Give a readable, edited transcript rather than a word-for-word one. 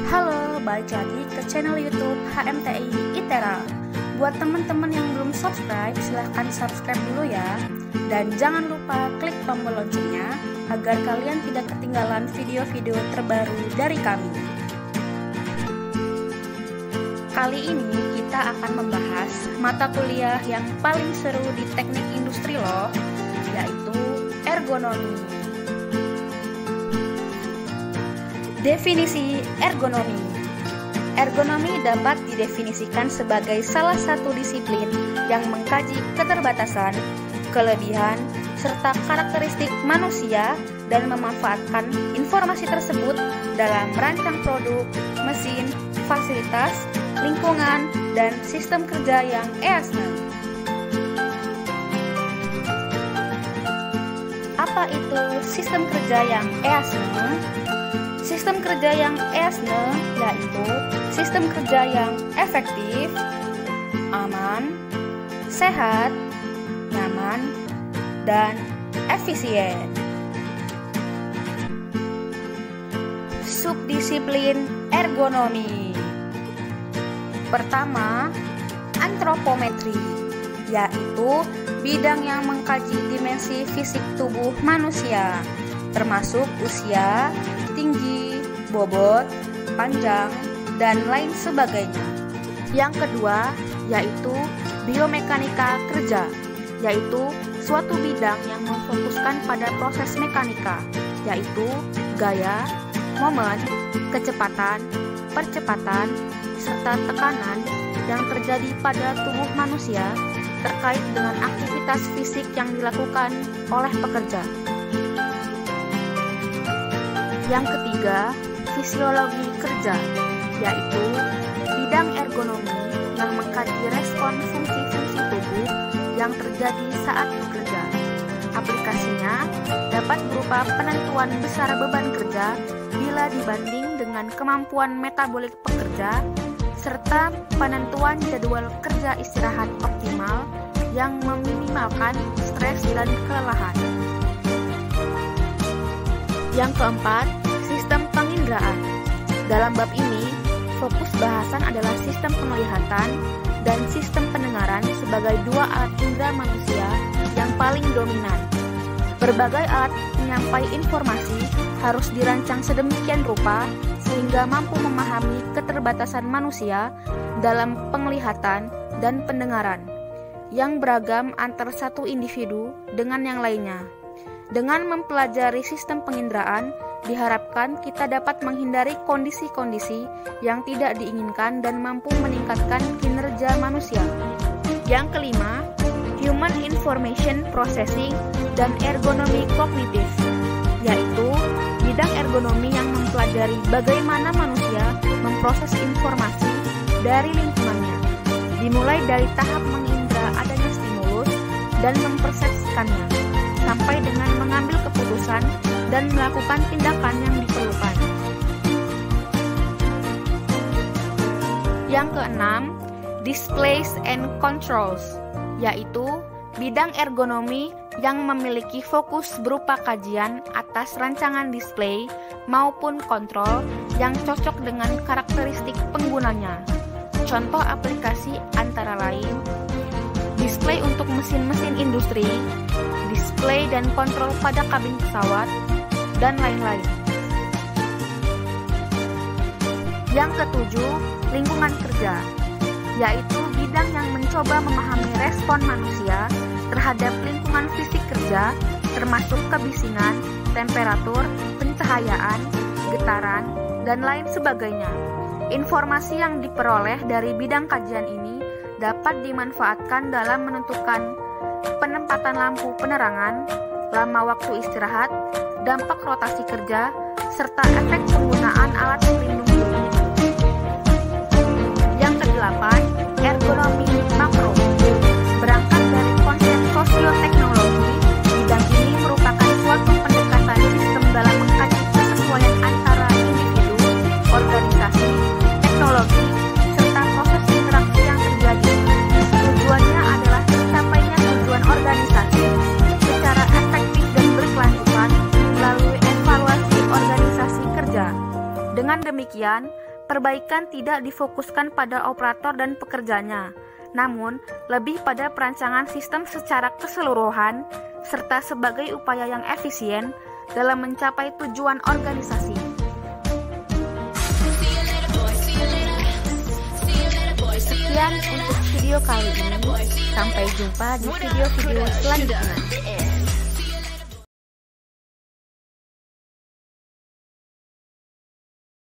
Halo, balik lagi ke channel YouTube HMTI ITERA. Buat teman-teman yang belum subscribe, silahkan subscribe dulu ya. Dan jangan lupa klik tombol loncengnya agar kalian tidak ketinggalan video-video terbaru dari kami. Kali ini kita akan membahas mata kuliah yang paling seru di teknik industri loh, yaitu ergonomi. Definisi ergonomi. Ergonomi dapat didefinisikan sebagai salah satu disiplin yang mengkaji keterbatasan, kelebihan, serta karakteristik manusia dan memanfaatkan informasi tersebut dalam merancang produk, mesin, fasilitas, lingkungan, dan sistem kerja yang EASNE. Apa itu sistem kerja yang EASNE? Sistem kerja yang EASNE yaitu sistem kerja yang efektif, aman, sehat, nyaman, dan efisien. Subdisiplin ergonomi. Pertama, antropometri, yaitu bidang yang mengkaji dimensi fisik tubuh manusia, termasuk usia, tinggi, bobot, panjang, dan lain sebagainya. Yang kedua, yaitu biomekanika kerja, yaitu suatu bidang yang memfokuskan pada proses mekanika, yaitu gaya, momen, kecepatan, percepatan, serta tekanan yang terjadi pada tubuh manusia terkait dengan aktivitas fisik yang dilakukan oleh pekerja. Yang ketiga, fisiologi kerja, yaitu bidang ergonomi yang mengkaji respon fungsi-fungsi tubuh yang terjadi saat bekerja. Aplikasinya dapat berupa penentuan besar beban kerja bila dibanding dengan kemampuan metabolik pekerja, serta penentuan jadwal kerja istirahat optimal yang meminimalkan stres dan kelelahan. Yang keempat, sistem penginderaan. Dalam bab ini, fokus bahasan adalah sistem penglihatan dan sistem pendengaran sebagai dua alat indera manusia yang paling dominan. Berbagai alat penyampai informasi harus dirancang sedemikian rupa sehingga mampu memahami keterbatasan manusia dalam penglihatan dan pendengaran yang beragam antar satu individu dengan yang lainnya. Dengan mempelajari sistem penginderaan, diharapkan kita dapat menghindari kondisi-kondisi yang tidak diinginkan dan mampu meningkatkan kinerja manusia. Yang kelima, Human Information Processing dan ergonomi kognitif, yaitu bidang ergonomi yang mempelajari bagaimana manusia memproses informasi dari lingkungannya, dimulai dari tahap mengindra adanya stimulus dan mempersepsikannya, sampai dengan mengambil keputusan dan melakukan tindakan yang diperlukan. Yang keenam, Displays and Controls, yaitu bidang ergonomi yang memiliki fokus berupa kajian atas rancangan display maupun kontrol yang cocok dengan karakteristik penggunanya. Contoh aplikasi antara lain display untuk mesin-mesin industri, display dan kontrol pada kabin pesawat, dan lain-lain. Yang ketujuh, lingkungan kerja, yaitu bidang yang mencoba memahami respon manusia terhadap lingkungan fisik kerja, termasuk kebisingan, temperatur, pencahayaan, getaran, dan lain sebagainya. Informasi yang diperoleh dari bidang kajian ini dapat dimanfaatkan dalam menentukan penempatan lampu penerangan, lama waktu istirahat, dampak rotasi kerja, serta efek penggunaan alat pelindung diri. Yang kedelapan, ergonomi makro. Berangkat dari konsep sosioteknologi, bidang ini merupakan suatu pendekatan sistem dalam mengkaji kesesuaian antara individu, organisasi, teknologi, serta proses interaksi yang terjadi. Tujuannya adalah tercapainya tujuan organisasi secara efektif dan berkelanjutan melalui evaluasi organisasi kerja. Dengan demikian, perbaikan tidak difokuskan pada operator dan pekerjanya, namun lebih pada perancangan sistem secara keseluruhan serta sebagai upaya yang efisien dalam mencapai tujuan organisasi. Sekian untuk video kali ini. Sampai jumpa di video-video selanjutnya.